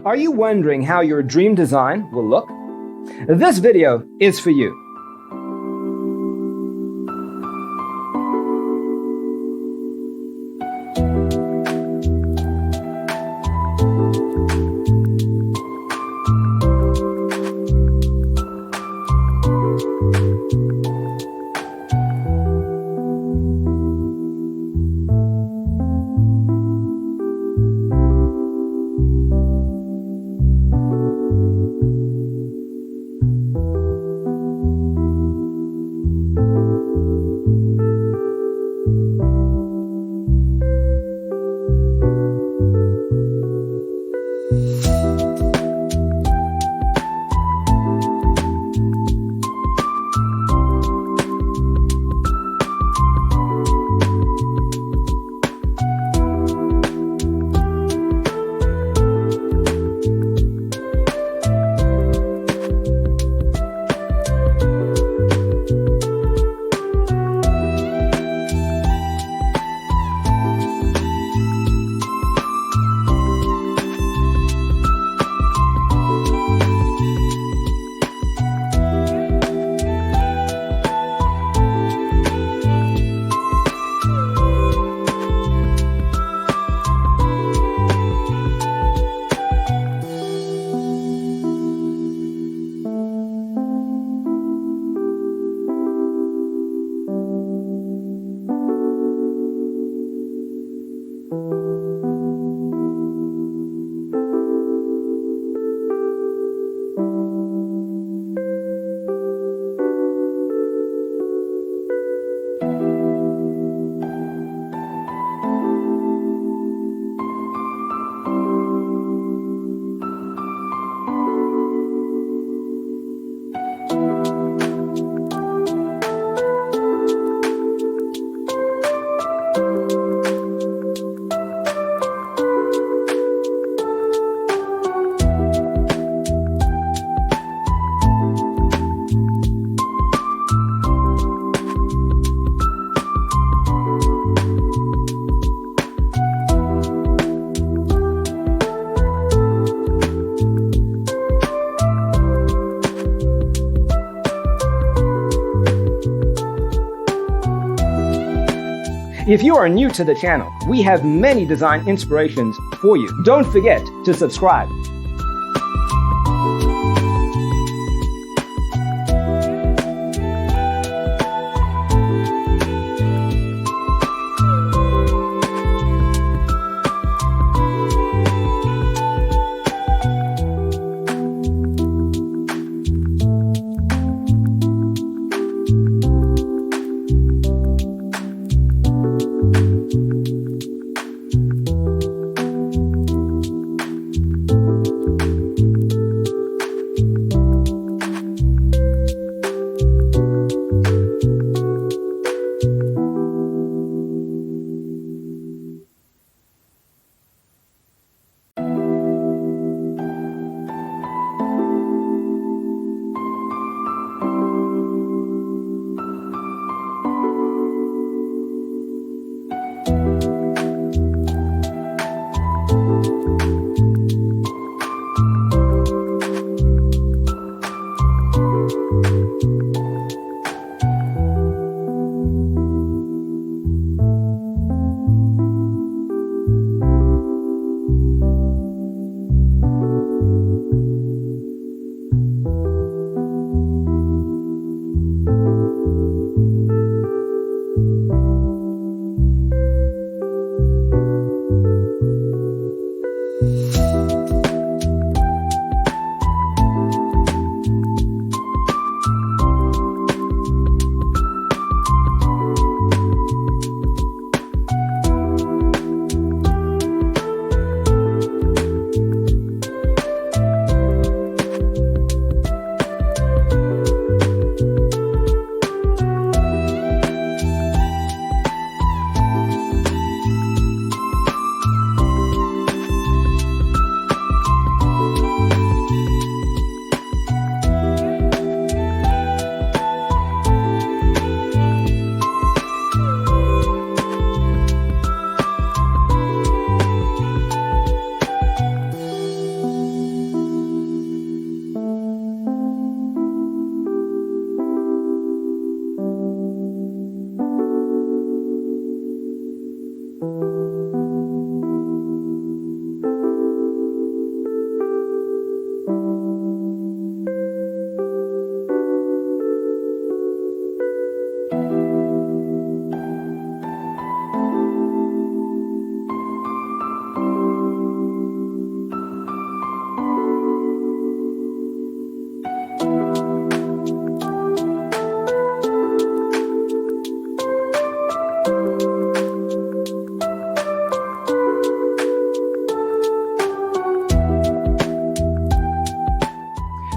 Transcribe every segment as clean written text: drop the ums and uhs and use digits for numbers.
Are you wondering how your dream design will look? This video is for you. If you are new to the channel, we have many design inspirations for you. Don't forget to subscribe.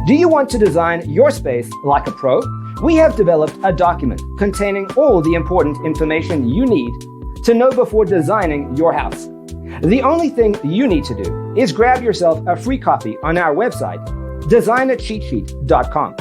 Do you want to design your space like a pro? We have developed a document containing all the important information you need to know before designing your house. The only thing you need to do is grab yourself a free copy on our website, designercheatsheet.com.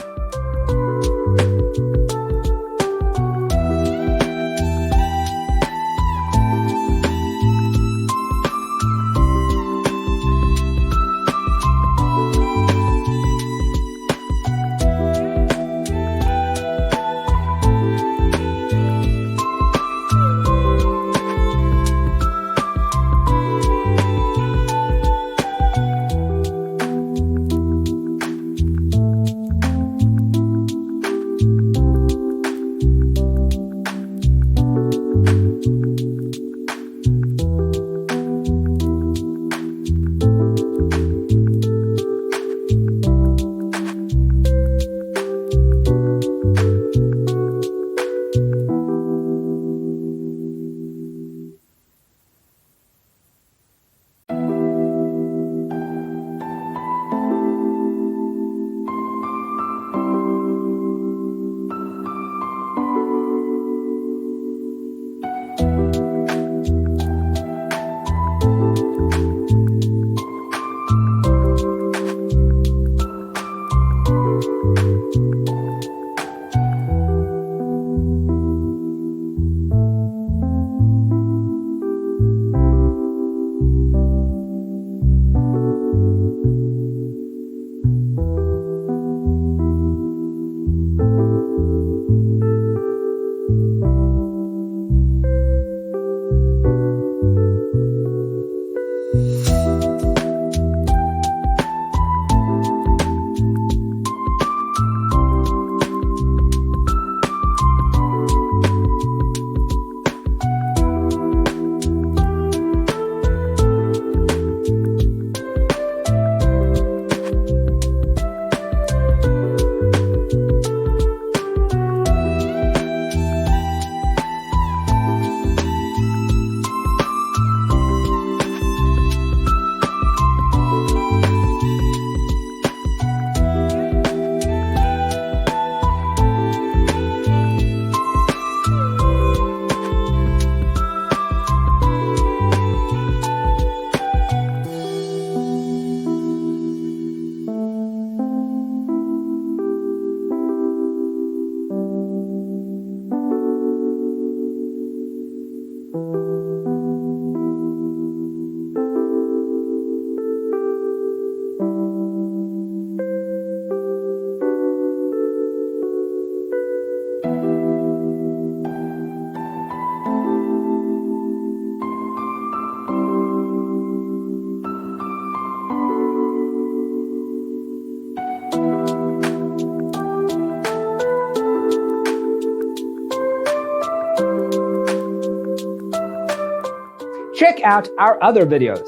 Check out our other videos.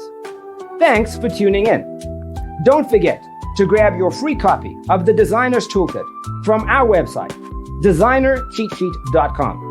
Thanks for tuning in. Don't forget to grab your free copy of the Designer's Toolkit from our website, designercheatsheet.com.